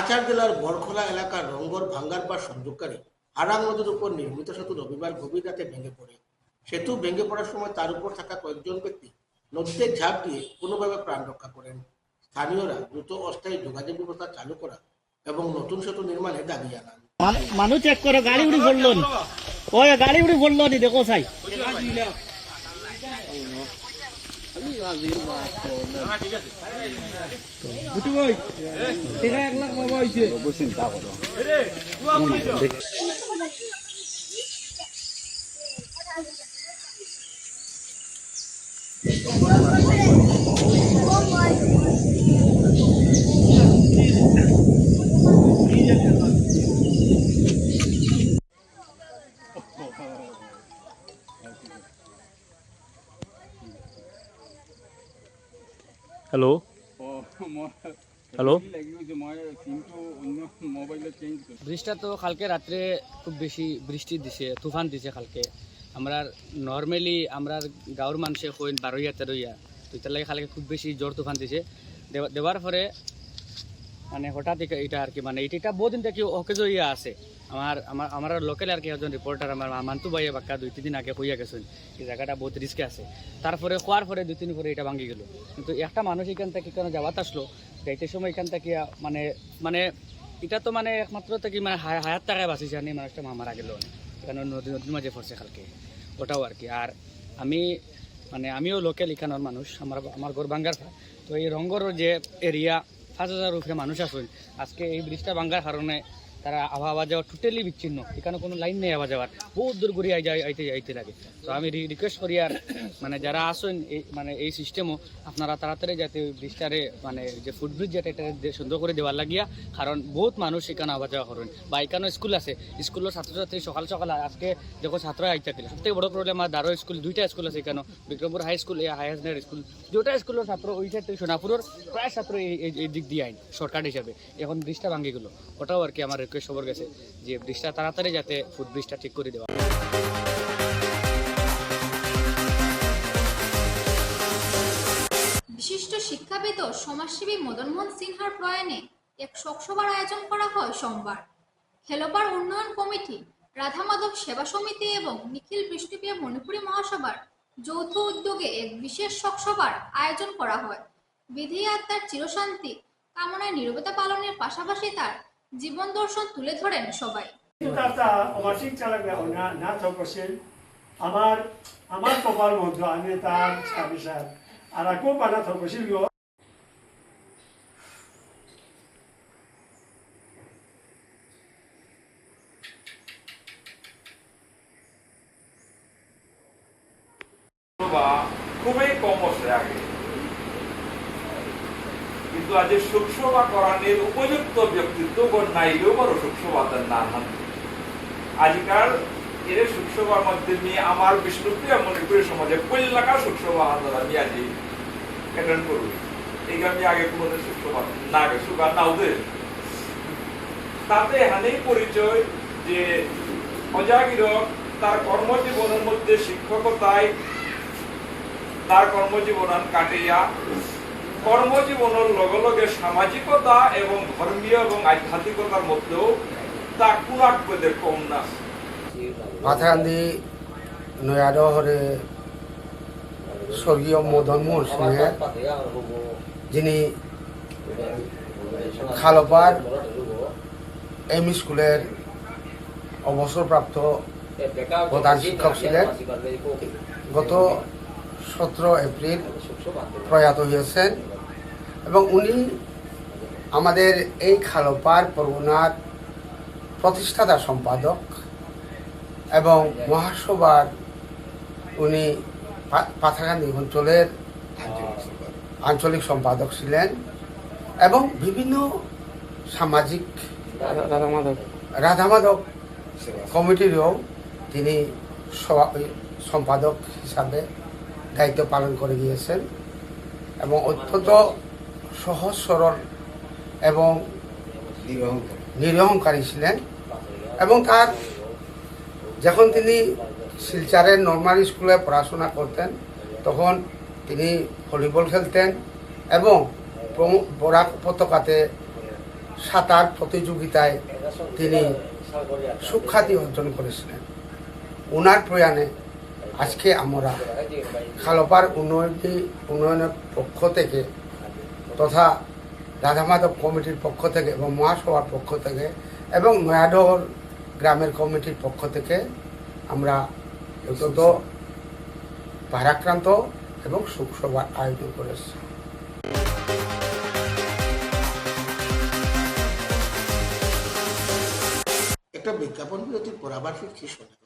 কাছাড় জেলার বরখোলা এলাকার রঙ্গর ভাঙ্গারপাড় সংযোগকারী আরাং নদীর উপর নির্মিত সেতু রবিবার গভীর রাতে ভেঙে পড়ে। সেতু ভেঙে পড়ার সময় তার উপর থাকা কয়েকজন ব্যক্তি নদীতে ঝাঁপ দিয়ে কোনোভাবে প্রাণ রক্ষা করেন। স্থানীয়রা দ্রুত অস্থায়ী যোগাযোগ ব্যবস্থা চালু করা এবং নতুন সেতু নির্মাণে দাবি জানান। মানুষ চেক করে গাড়ি উড়ি পড়লো, ওই গাড়ি উড়ি পড়লো নি, দেখো চাই হ্যালো হ্যালো। বৃষ্টিটা তো কালকে রাত্রে খুব বেশি বৃষ্টি দিছে, তুফান দিছে কালকে। আমরা নর্মালি আমরা গাঁৱৰ মানুষে কইন 12-13 তো তার লাগে কালকে খুব বেশি জোর তুফান দিছে। দেওয়ার পরে মানে হঠাৎ এটা আর কি মানে এটা বহুদিন থেকে অকেজ ইয়া আছে। আমার লোকাল আর কি একজন রিপোর্টার আমার মান্তু ভাইয়া বাক্কা 2-3 দিন আগে কইয়া গেছেন এই জায়গাটা বহুত রিস্কে আছে। তারপরে খোয়ার পরে 2-3 পরে এটা ভাঙি গেল। কিন্তু একটা মানুষ এখান থেকে কেন যাওয়াত আসলো যাইতে সময় এখান থেকে মানে মানে এটা তো মানে একমাত্র থেকে মানে হায়াত টাকায় বাঁচিছে আর মানুষটা মারা গেল এখানে নদীর মাঝে পড়ছে কালকে, ওটাও আর কি। আর আমিও লোকাল এখানের মানুষ, আমার ঘর ভাঙ্গার। তো এই রঙ্গর যে এরিয়া 5,000 উপরে মানুষ আসেন। আজকে এই ব্রিজটা ভাঙ্গার কারণে তারা আওয়া যাওয়া টোটালি বিচ্ছিন্ন, এখানে কোনো লাইন নেই আওয়া যাওয়ার, বহুত দূর ঘুরে আইতে লাগে। তো আমি রিকোয়েস্ট করি আর মানে যারা আসেন এই সিস্টেমও আপনারা তাড়াতাড়ি যাতে ওই ব্রিজটারে মানে যে ফুটব্রিজ যেটা এটা সুন্দর করে দেওয়ার লাগিয়া, কারণ বহুত মানুষ এখানে আওয়া যাওয়া করেন। বা এখানেও স্কুল আছে, স্কুলের ছাত্রছাত্রী সকাল সকাল আজকে যখন ছাত্র আইতে দিলে সবথেকে বড় প্রবলেম আর দারো স্কুল 2টা স্কুল আছে এখানে, Bikrampur high school higher secondary school 2টা স্কুলের ছাত্র ওই সাইড থেকে সোনাপুরের প্রায় ছাত্র এই দিক দিয়ে আইন শর্টকাট হিসাবে। এখন ব্রিজটা ভাঙি গেলো, ওটাও আর কি আমার রিকোয়েস্ট খবর গেছে যে ব্রিজটা তাড়াতাড়ি যাতে ফুটব্রিজটা ঠিক করে দেওয়া। বিশিষ্ট শিক্ষাবিদ ও সমাজসেবী মদন মোহন সিনহার প্রয়াণে এক শোকসভার আয়োজন করা হয় সোমবার। হেলোপার উন্নয়ন কমিটি, রাধা মাধব সেবা সমিতি এবং নিখিল বৃষ্টিপ্রিয়া মণিপুরী মহাসভার যৌথ উদ্যোগে এক বিশেষ শোকসভার আয়োজন করা হয়। বিধি আত্মার চিরশান্তি কামনায় নীরবতা পালনের পাশাপাশি তার জীবন দর্শন তুলে ধরেন সবাই। আমার কপাল মধ্য আমি তার ছাবিশার আর খুব বানা থকছিল খুবই কম বছর আগে, কিন্তু আজ শোকসভা করানোর উপযুক্ত ব্যক্তিত্ব নাইলেও বড় শোকসভাদের না হান আজকাল এর শোকসভার মধ্যে নিয়ে আমার বিষ্ণুপ্রিয়া মণিপুরী সমাজে পল্লাকা শোকসভা হাজার আমি আজ অ্যাটেন্ড করব। এই আমি আগে কোনো শোকসভা না গেছো বা নাও দে তাতে এখানেই পরিচয় যে অজাগির তার কর্মজীবনের মধ্যে শিক্ষকতায় তার কর্মজীবন কাটিয়া কর্মজীবনের লগে লগে সামাজিকতা এবং ধর্মীয় এবং আধ্যাত্মিকতার মধ্যেও তা কুরাক পদে কম না। পাথাকান্দি নয়াদহরে স্বর্গীয় মদন মোহন সিংহের, যিনি খালপার এমই স্কুলের অবসরপ্রাপ্ত প্রধান শিক্ষক ছিলেন। গত 17 এপ্রিল প্রয়াত হয়েছেন এবং উনি আমাদের এই খালপার পরগনার প্রতিষ্ঠাতা সম্পাদক এবং মহাসভার উনি পাথাকান্দি অঞ্চলের আঞ্চলিক সম্পাদক ছিলেন এবং বিভিন্ন সামাজিক রাধা মাধব কমিটিরও তিনি সম্পাদক হিসাবে দায়িত্ব পালন করে গিয়েছেন এবং অত্যন্ত সহজ সরল এবং নিরহংকারী ছিলেন। এবং তার যখন তিনি শিলচরের নর্মাল স্কুলে পড়াশোনা করতেন তখন তিনি ভলিবল খেলতেন এবং পতাকাতে সাঁতার প্রতিযোগিতায় তিনি সুখ্যাতি অর্জন করেছিলেন। ওনার প্রয়াণে আজকে আমরা খালপার উন্নয়নের পক্ষ থেকে তথা রাধামাধব কমিটির পক্ষ থেকে এবং মহাসভার পক্ষ থেকে এবং নয়াডহর গ্রামের কমিটির পক্ষ থেকে আমরা অত্যন্ত ভারাক্রান্ত এবং শোকসভার আয়োজন করেছি। একটা বিজ্ঞাপন বিরতির পর আবার ফিরছি শোনা।